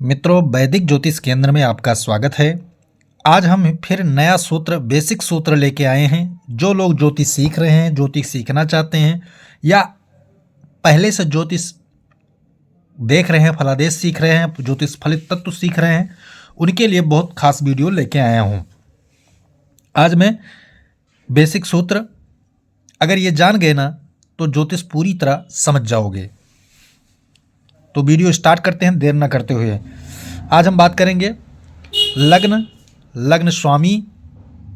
मित्रों, वैदिक ज्योतिष केंद्र में आपका स्वागत है। आज हम फिर नया सूत्र, बेसिक सूत्र लेके आए हैं। जो लोग ज्योतिष सीख रहे हैं, ज्योतिष सीखना चाहते हैं या पहले से ज्योतिष देख रहे हैं, फलादेश सीख रहे हैं, ज्योतिष फलित तत्व सीख रहे हैं, उनके लिए बहुत खास वीडियो लेके आया हूँ। आज मैं बेसिक सूत्र अगर ये जान गए ना तो ज्योतिष पूरी तरह समझ जाओगे। तो वीडियो स्टार्ट करते हैं देर ना करते हुए। आज हम बात करेंगे लग्न स्वामी,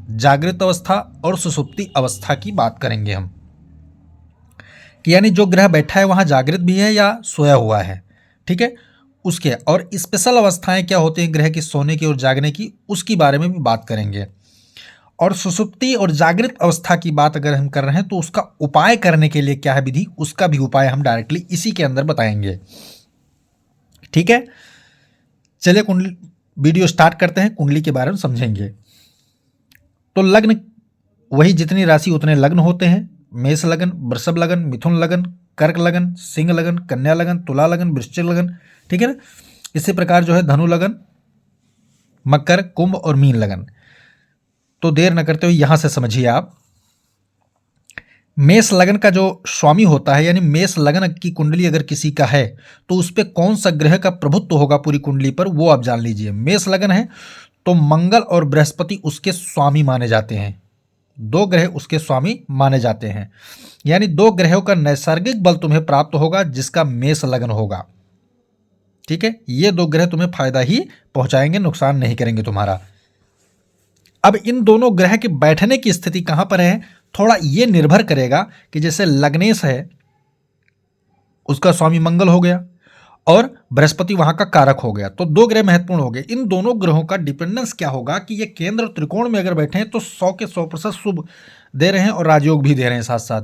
जागृत अवस्था और सुषुप्ति अवस्था की बात करेंगे हम, कि यानी जो ग्रह बैठा है वहाँ जागृत भी है या सोया हुआ है, ठीक है, उसके और स्पेशल अवस्थाएं क्या होती हैं ग्रह की सोने की और जागने की, उसकी बारे में भी बात करेंगे। और सुषुप्ति और जागृत अवस्था की बात अगर हम कर रहे हैं तो उसका उपाय करने के लिए क्या है विधि, उसका भी उपाय हम डायरेक्टली इसी के अंदर बताएंगे, ठीक है। चलिए कुंडली वीडियो स्टार्ट करते हैं, कुंडली के बारे में समझेंगे। तो लग्न वही जितनी राशि उतने लग्न होते हैं। मेष लगन, वृषभ लगन, मिथुन लगन, कर्क लगन, सिंह लगन, कन्या लगन, तुला लगन, वृश्चिक लगन, ठीक है ना। इसी प्रकार जो है धनु लगन, मकर, कुंभ और मीन लगन। तो देर न करते हुए यहां से समझिए आप। मेष लगन का जो स्वामी होता है, यानी मेष लगन की कुंडली अगर किसी का है तो उस पर कौन सा ग्रह का प्रभुत्व होगा पूरी कुंडली पर, वो आप जान लीजिए। मेष लगन है तो मंगल और बृहस्पति उसके स्वामी माने जाते हैं। दो ग्रह उसके स्वामी माने जाते हैं, यानी दो ग्रहों का नैसर्गिक बल तुम्हें प्राप्त होगा जिसका मेष लगन होगा, ठीक है। ये दो ग्रह तुम्हें फायदा ही पहुंचाएंगे, नुकसान नहीं करेंगे तुम्हारा। अब इन दोनों ग्रह के बैठने की स्थिति कहां पर है, थोड़ा ये निर्भर करेगा कि जैसे लग्नेश है उसका स्वामी मंगल हो गया और बृहस्पति वहां का कारक हो गया, तो दो ग्रह महत्वपूर्ण हो गए। इन दोनों ग्रहों का डिपेंडेंस क्या होगा कि ये केंद्र त्रिकोण में अगर बैठे हैं तो 100 के 100% शुभ दे रहे हैं और राजयोग भी दे रहे हैं साथ साथ।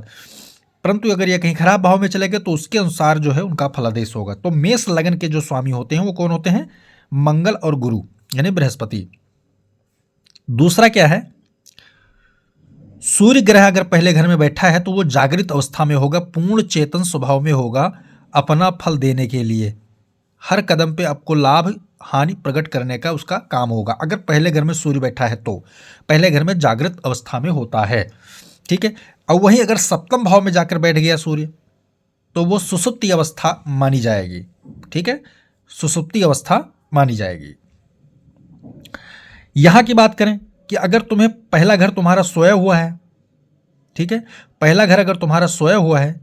परंतु अगर ये कहीं खराब भाव में चले गए तो उसके अनुसार जो है उनका फलादेश होगा। तो मेष लगन के जो स्वामी होते हैं वो कौन होते हैं, मंगल और गुरु यानी बृहस्पति। दूसरा क्या है, सूर्य ग्रह अगर पहले घर में बैठा है तो वो जागृत अवस्था में होगा, पूर्ण चेतन स्वभाव में होगा, अपना फल देने के लिए हर कदम पे आपको लाभ हानि प्रकट करने का उसका काम होगा। अगर पहले घर में सूर्य बैठा है तो पहले घर में जागृत अवस्था में होता है, ठीक है। और वहीं अगर सप्तम भाव में जाकर बैठ गया सूर्य तो वो सुषुप्ति अवस्था मानी जाएगी, ठीक है, सुषुप्ति अवस्था मानी जाएगी। यहां की बात करें कि अगर तुम्हें पहला घर तुम्हारा सोया हुआ है, ठीक है, पहला घर अगर तुम्हारा सोया हुआ है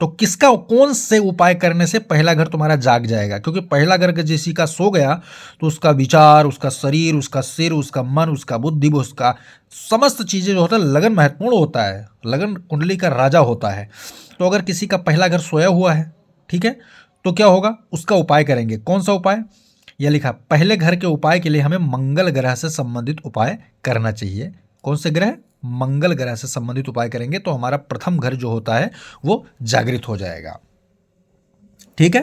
तो किसका कौन से उपाय करने से पहला घर तुम्हारा जाग जाएगा, क्योंकि पहला घर अगर किसी का सो गया तो उसका विचार, उसका शरीर, उसका सिर, उसका मन, उसका बुद्धि, उसका समस्त चीजें जो होता है, लगन महत्वपूर्ण होता है, लगन कुंडली का राजा होता है। तो अगर किसी का पहला घर सोया हुआ है, ठीक है, तो क्या होगा, उसका उपाय करेंगे। कौन सा उपाय, यह लिखा, पहले घर के उपाय के लिए हमें मंगल ग्रह से संबंधित उपाय करना चाहिए। कौन से ग्रह, मंगल ग्रह से संबंधित उपाय करेंगे तो हमारा प्रथम घर जो होता है वो जागृत हो जाएगा, ठीक है।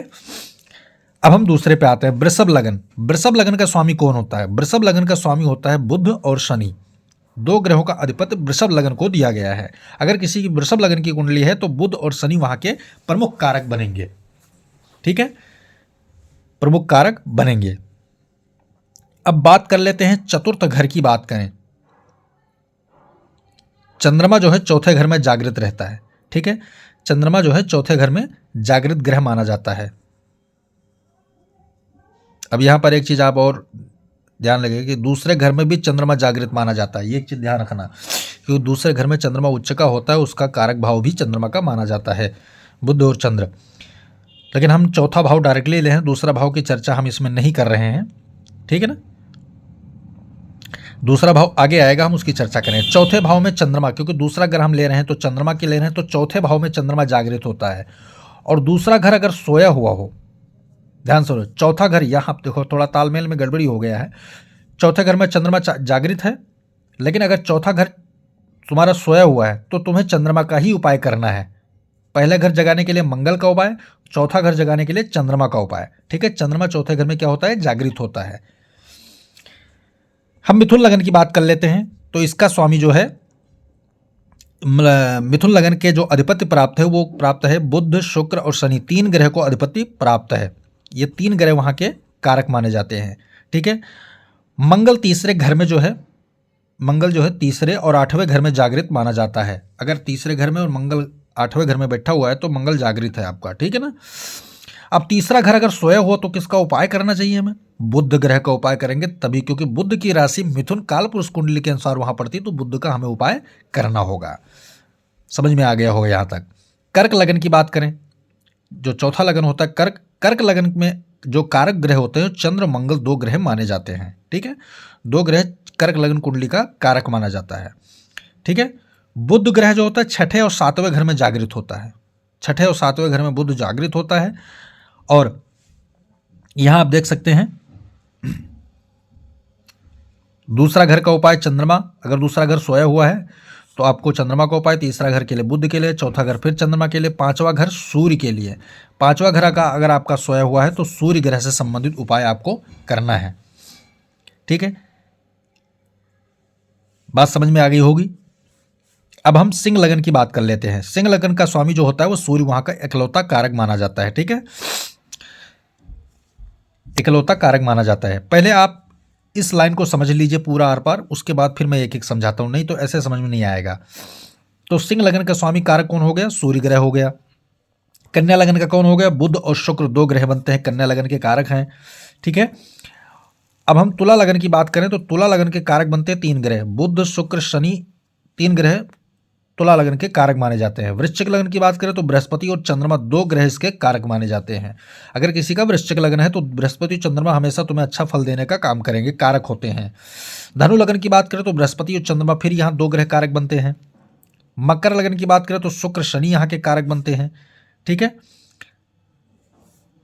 अब हम दूसरे पे आते हैं, वृषभ लगन। वृषभ लगन का स्वामी कौन होता है, वृषभ लगन का स्वामी होता है बुध और शनि। दो ग्रहों का अधिपति वृषभ लगन को दिया गया है। अगर किसी की वृषभ लगन की कुंडली है तो बुध और शनि वहां के प्रमुख कारक बनेंगे, ठीक है, प्रमुख कारक बनेंगे। अब बात कर लेते हैं चतुर्थ घर की बात करें। चंद्रमा जो है चौथे घर में जागृत रहता है, ठीक है, चंद्रमा जो है चौथे घर में जागृत ग्रह माना जाता है। अब यहां पर एक चीज आप और ध्यान लगे कि दूसरे घर में भी चंद्रमा जागृत माना जाता है, ये एक चीज ध्यान रखना, क्योंकि दूसरे घर में चंद्रमा उच्च का होता है, उसका कारक भाव भी चंद्रमा का माना जाता है, बुध और चंद्र। लेकिन हम चौथा भाव डायरेक्टली ले हैं, दूसरा भाव की चर्चा हम इसमें नहीं कर रहे हैं, ठीक है ना। दूसरा भाव आगे आएगा, हम उसकी चर्चा करें। चौथे भाव में चंद्रमा, क्योंकि दूसरा घर हम ले रहे हैं तो चंद्रमा के ले रहे हैं, तो चौथे भाव में चंद्रमा जागृत होता है। और दूसरा घर अगर सोया हुआ हो, ध्यान से, चौथा घर, यहां देखो थोड़ा तालमेल में गड़बड़ी हो गया है। चौथे घर में चंद्रमा जागृत है, लेकिन अगर चौथा घर तुम्हारा सोया हुआ है तो तुम्हें चंद्रमा का ही उपाय करना है। पहले घर जगाने के लिए मंगल का उपाय, चौथा घर जगाने के लिए चंद्रमा का उपाय, ठीक है। चंद्रमा चौथे घर में क्या होता है, जागृत होता है। हम मिथुन लगन की बात कर लेते हैं। तो इसका स्वामी जो है मिथुन लगन के जो अधिपति प्राप्त है वो प्राप्त है बुध, शुक्र और शनि, तीन ग्रह को अधिपति प्राप्त है। ये तीन ग्रह वहां के कारक माने जाते हैं। ठीक है, मंगल तीसरे घर में जो है, मंगल जो है तीसरे और आठवें घर में जागृत माना जाता है। अगर तीसरे घर में और मंगल आठवें घर में बैठा हुआ है तो मंगल जागृत है आपका। ठीक है ना। अब तीसरा घर अगर सोया हुआ तो किसका उपाय करना चाहिए हमें? बुध ग्रह का उपाय करेंगे तभी, क्योंकि बुध की राशि मिथुन कालपुरुष कुंडली के अनुसार वहां पड़ती, तो बुध का हमें उपाय करना होगा। समझ में आ गया होगा यहां तक। कर्क लगन की बात करें, जो चौथा लगन होता है कर्क, कर्क लगन में जो कारक ग्रह होते हैं चंद्र मंगल 2 ग्रह माने जाते हैं। ठीक है, 2 ग्रह कर्क लगन कुंडली का कारक माना जाता है। ठीक है, बुध ग्रह जो होता है छठे और सातवें घर में जागृत होता है। छठे और सातवें घर में बुध जागृत होता है। और यहां आप देख सकते हैं दूसरा घर का उपाय चंद्रमा, अगर दूसरा घर सोया हुआ है तो आपको चंद्रमा का उपाय, तीसरा घर के लिए बुध के लिए, चौथा घर फिर चंद्रमा के लिए, पांचवा घर सूर्य के लिए। पांचवा घर का अगर आपका सोया हुआ है तो सूर्य ग्रह से संबंधित उपाय आपको करना है। ठीक है, बात समझ में आ गई होगी। अब हम सिंह लगन की बात कर लेते हैं। सिंह लगन का स्वामी जो होता है वो सूर्य वहां का इकलौता कारक माना जाता है। ठीक है, इकलौता कारक माना जाता है। पहले आप इस लाइन को समझ लीजिए पूरा आर पार, उसके बाद फिर मैं एक एक समझाता हूं, नहीं तो ऐसे समझ में नहीं आएगा। तो सिंह लगन का स्वामी कारक कौन हो गया? सूर्य ग्रह हो गया। कन्या लगन का कौन हो गया? बुध और शुक्र 2 ग्रह बनते हैं, कन्या लगन के कारक हैं। ठीक है, अब हम तुला लगन की बात करें तो तुला लगन के कारक बनते हैं 3 ग्रह, बुध शुक्र शनि, 3 ग्रह तुला लगन के कारक माने जाते हैं। वृश्चिक लगन की बात करें तो बृहस्पति और चंद्रमा 2 ग्रह इसके कारक माने जाते हैं। अगर किसी का वृश्चिक लगन है तो बृहस्पति चंद्रमा हमेशा तुम्हें अच्छा फल देने का काम करेंगे, कारक होते हैं। धनु लगन की बात करें तो बृहस्पति और चंद्रमा फिर यहाँ 2 ग्रह कारक बनते हैं। मकर लगन की बात करें तो शुक्र शनि यहाँ के कारक बनते हैं। ठीक है,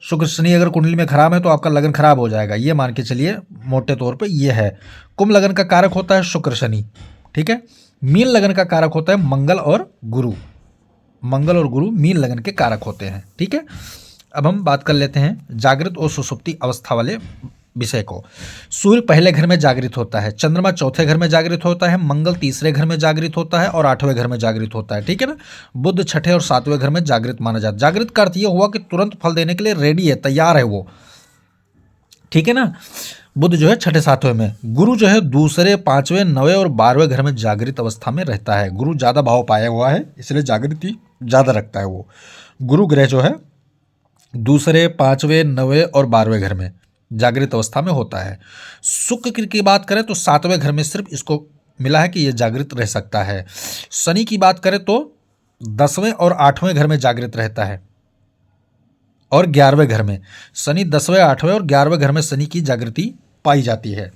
शुक्र शनि अगर कुंडली में खराब है तो आपका लगन खराब हो जाएगा, ये मान के चलिए मोटे तौर पे ये है। कुंभ लगन का कारक होता है शुक्र शनि। ठीक है, मीन लगन का कारक होता है मंगल और गुरु। मंगल और गुरु मीन लगन के कारक होते हैं। ठीक है, अब हम बात कर लेते हैं जागृत और सुसुप्ति अवस्था वाले विषय को। सूर्य पहले घर में जागृत होता है, चंद्रमा चौथे घर में जागृत होता है, मंगल तीसरे घर में जागृत होता है और 8वें घर में जागृत होता है। ठीक है ना, बुध छठे और 7वें घर में जागृत माना जाता है। जागृत का अर्थ यह हुआ कि तुरंत फल देने के लिए रेडी है, तैयार है वो। ठीक है ना, बुध जो है छठे 7वें में, गुरु जो है दूसरे 5वें 9वें और 12वें घर में जागृत अवस्था में रहता है। गुरु ज्यादा भाव पाया हुआ है इसलिए जागृति ज्यादा रखता है वो। गुरु ग्रह जो है दूसरे 5वें 9वें और 12वें घर में जागृत अवस्था में होता है। शुक्र की बात करें तो 7वें घर में सिर्फ इसको मिला है कि यह जागृत रह सकता है। शनि की बात करें तो 10वें और 8वें घर में जागृत रहता है और 11वें घर में। शनि 10वें 8वें और 11वें घर में शनि की जागृति पाई जाती है।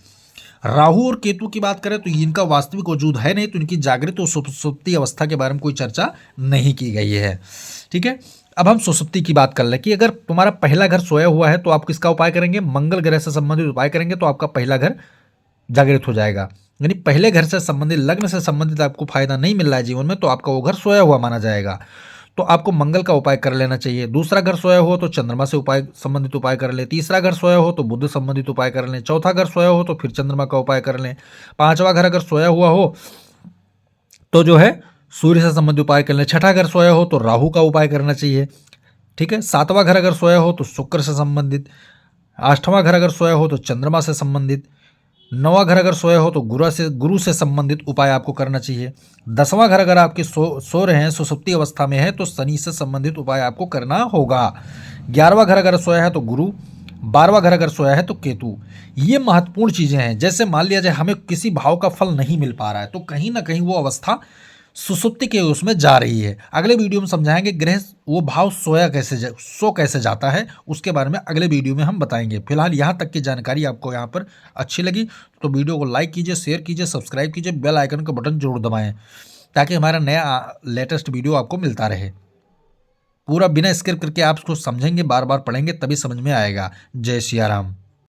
राहु और केतु की बात करें तो इनका वास्तविक वजूद है नहीं, तो इनकी जागृत और सुसुप्ति अवस्था के बारे में कोई चर्चा नहीं की गई है। ठीक है, अब हम सुसुप्ति की बात कर लें कि अगर तुम्हारा पहला घर सोया हुआ है तो आप किसका उपाय करेंगे? मंगल ग्रह से संबंधित उपाय करेंगे तो आपका पहला घर जागृत हो जाएगा। यानी पहले घर से संबंधित, लग्न से संबंधित आपको फायदा नहीं मिल रहा है जीवन में, तो आपका वो घर सोया हुआ माना जाएगा, तो आपको मंगल का उपाय कर लेना चाहिए। दूसरा घर सोया हो तो चंद्रमा से उपाय संबंधित उपाय कर लें। तीसरा घर सोया हो तो बुध संबंधित उपाय कर लें। चौथा घर सोया हो तो फिर चंद्रमा का उपाय कर लें। पांचवा घर अगर सोया हुआ हो तो जो है सूर्य से संबंधित उपाय कर लें। छठा घर सोया हो तो राहु का उपाय करना चाहिए। ठीक है, सातवां घर अगर सोया हो तो शुक्र से संबंधित। आठवां घर अगर सोया हो तो चंद्रमा से संबंधित। नौवां घर अगर सोया हो तो गुरु से संबंधित उपाय आपको करना चाहिए। 10वां घर अगर आपके सो रहे हैं, सुसुप्ति अवस्था में है, तो शनि से संबंधित उपाय आपको करना होगा। 11वां घर अगर सोया है तो गुरु, 12वां घर अगर सोया है तो केतु। ये महत्वपूर्ण चीजें हैं। जैसे मान लिया जाए हमें किसी भाव का फल नहीं मिल पा रहा है तो कहीं ना कहीं वो अवस्था सुसुप्ति के उसमें जा रही है। अगले वीडियो में समझाएंगे ग्रह वो भाव सो कैसे जाता है, उसके बारे में अगले वीडियो में हम बताएंगे। फिलहाल यहाँ तक की जानकारी आपको यहाँ पर अच्छी लगी तो वीडियो को लाइक कीजिए, शेयर कीजिए, सब्सक्राइब कीजिए, बेल आइकन का बटन जरूर दबाएं ताकि हमारा नया लेटेस्ट वीडियो आपको मिलता रहे। पूरा बिना स्किप करके आप उसको समझेंगे, बार बार पढ़ेंगे तभी समझ में आएगा। जय सिया राम।